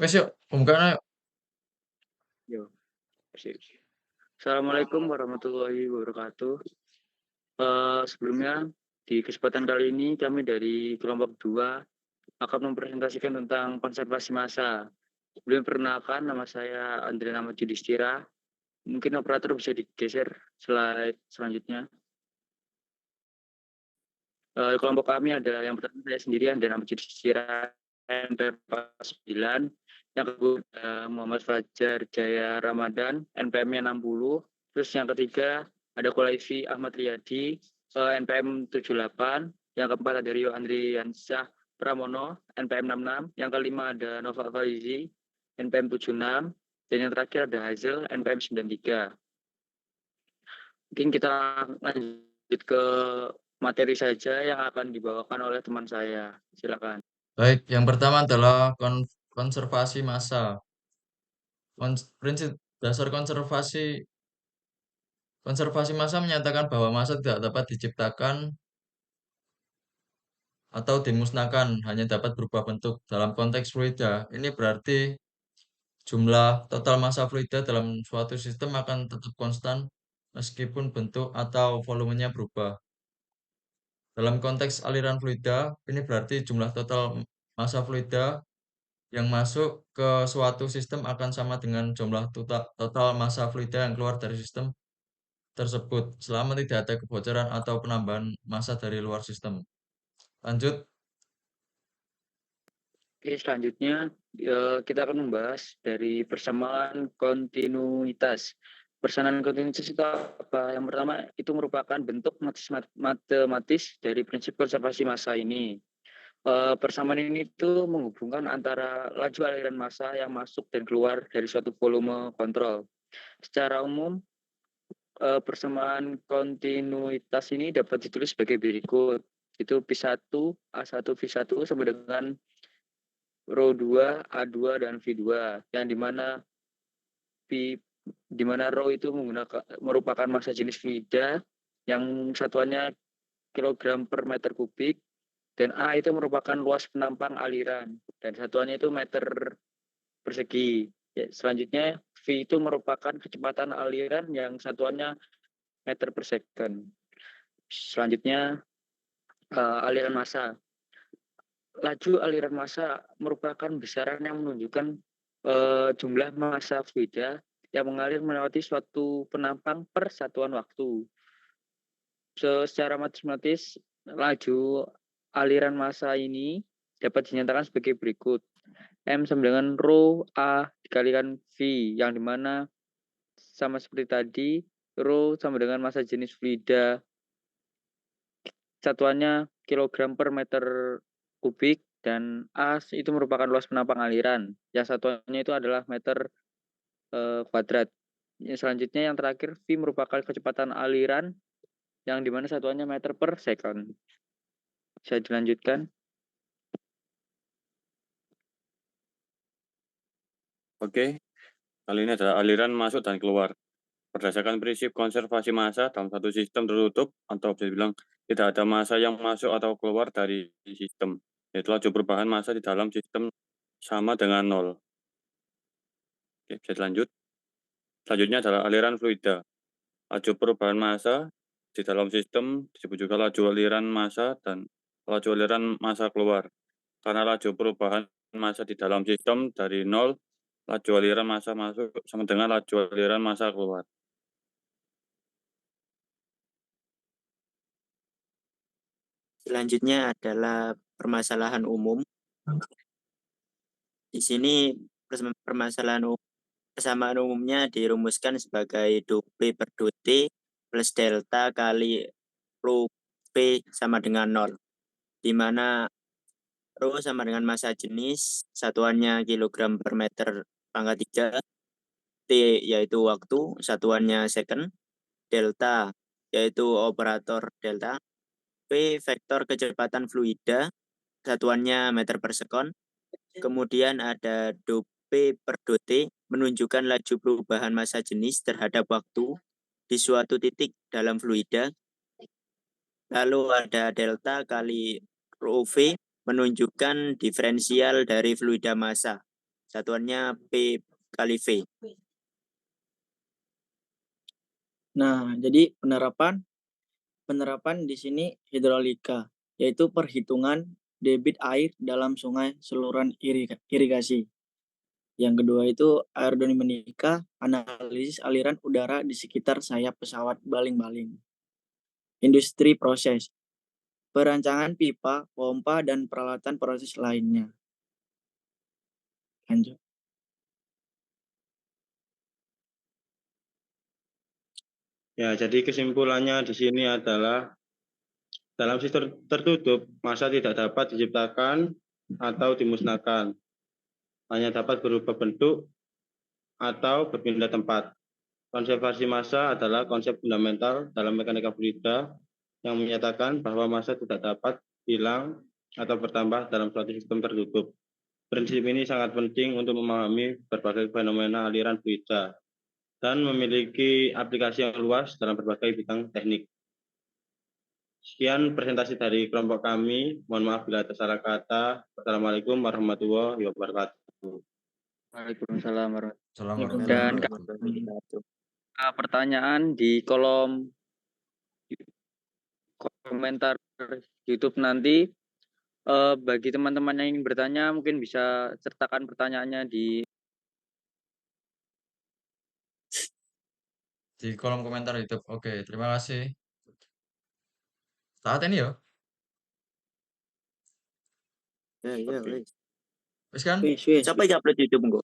Wes yuk, pembukaan yuk. Yo, sip. Assalamualaikum warahmatullahi wabarakatuh. Sebelumnya, di kesempatan kali ini kami dari kelompok 2 akan mempresentasikan tentang konservasi massa. Sebelum perkenalkan, nama saya Andre Nama Yudhistira. Mungkin operator bisa digeser slide selanjutnya. Kelompok kami ada yang pertama saya sendirian dan Nama Yudhistira NPM 9, yang kedua Muhammad Fajar Jaya Ramadan NPM-nya 60, terus yang ketiga ada Kulaifi Ahmad Riyadi NPM 78, yang keempat ada Rio Andriansyah Pramono NPM 66, yang kelima ada Nova Faizi NPM 76, dan yang terakhir ada Hazel NPM 93. Mungkin kita lanjut ke materi saja yang akan dibawakan oleh teman saya. Silakan. Baik, yang pertama adalah konservasi massa. Prinsip dasar konservasi massa menyatakan bahwa massa tidak dapat diciptakan atau dimusnahkan, hanya dapat berubah bentuk. Dalam konteks fluida, ini berarti jumlah total massa fluida dalam suatu sistem akan tetap konstan meskipun bentuk atau volumenya berubah. Dalam konteks aliran fluida, ini berarti jumlah total massa fluida yang masuk ke suatu sistem akan sama dengan jumlah total massa fluida yang keluar dari sistem tersebut selama tidak ada kebocoran atau penambahan massa dari luar sistem. Lanjut. Oke, selanjutnya kita akan membahas dari persamaan kontinuitas. Persamaan kontinuitas itu apa? Yang pertama, itu merupakan bentuk matematis dari prinsip konservasi massa ini. Persamaan ini itu menghubungkan antara laju aliran massa yang masuk dan keluar dari suatu volume kontrol. Secara umum, persamaan kontinuitas ini dapat ditulis sebagai berikut. Itu P1, A1, V1 sama dengan Rho 2, A2, dan V2. Yang dimana Rho itu merupakan massa jenis fluida yang satuannya kilogram per meter kubik, dan A itu merupakan luas penampang aliran dan satuannya itu meter persegi. Ya, selanjutnya V itu merupakan kecepatan aliran yang satuannya meter per second. Selanjutnya aliran massa. Laju aliran massa merupakan besaran yang menunjukkan jumlah massa fluida yang mengalir melewati suatu penampang per satuan waktu. Secara matematis, laju aliran massa ini dapat dinyatakan sebagai berikut. M sama dengan rho A dikalikan V, yang dimana sama seperti tadi, rho sama dengan massa jenis fluida, satuannya kilogram per meter kubik, dan A itu merupakan luas penampang aliran. Yang satuannya itu adalah meter kuadrat. Selanjutnya yang terakhir, V merupakan kecepatan aliran yang dimana satuannya meter per second. Bisa dilanjutkan. Oke, kali ini adalah aliran masuk dan keluar. Berdasarkan prinsip konservasi massa dalam satu sistem tertutup, atau bisa dibilang tidak ada massa yang masuk atau keluar dari sistem, yaitu laju perubahan massa di dalam sistem sama dengan nol. Oke, bisa lanjut. Selanjutnya adalah aliran fluida. Laju perubahan massa di dalam sistem disebut juga laju aliran massa dan laju aliran massa keluar. Karena laju perubahan massa di dalam sistem dari nol, laju aliran massa masuk sama dengan laju aliran massa keluar. Selanjutnya adalah permasalahan umum. Di sini persamaan umumnya dirumuskan sebagai W per T plus delta kali rho P sama dengan 0, di mana rho sama dengan massa jenis, satuannya kilogram per meter pangkat 3, T yaitu waktu, satuannya second, delta yaitu operator delta, P vektor kecepatan fluida, satuannya meter per second. Kemudian ada P per T menunjukkan laju perubahan massa jenis terhadap waktu di suatu titik dalam fluida. Lalu ada delta kali rho V menunjukkan diferensial dari fluida massa. Satuannya P kali V. Nah, jadi penerapan di sini hidrolika, yaitu perhitungan debit air dalam sungai saluran irigasi. Yang kedua itu aerodinamika, analisis aliran udara di sekitar sayap pesawat baling-baling. Industri proses, perancangan pipa, pompa, dan peralatan proses lainnya. Lanjut. Ya, jadi kesimpulannya di sini adalah dalam sistem tertutup, massa tidak dapat diciptakan atau dimusnahkan. Hanya dapat berubah bentuk atau berpindah tempat. Konservasi massa adalah konsep fundamental dalam mekanika fluida yang menyatakan bahwa massa tidak dapat hilang atau bertambah dalam suatu sistem tertutup. Prinsip ini sangat penting untuk memahami berbagai fenomena aliran fluida dan memiliki aplikasi yang luas dalam berbagai bidang teknik. Sekian presentasi dari kelompok kami. Mohon maaf bila ada salah kata. Wassalamualaikum warahmatullahi wabarakatuh. Waalaikumsalam warahmatullahi Assalamualaikum Dan warahmatullahi wabarakatuh. pertanyaan di kolom komentar YouTube nanti. Bagi teman-teman yang ingin bertanya, mungkin bisa sertakan pertanyaannya di kolom komentar YouTube. Oke, terima kasih. Saat ini ya. Ya, Oke. wes. Wis kan? Wis. Siapa yang upload YouTube, Nggo?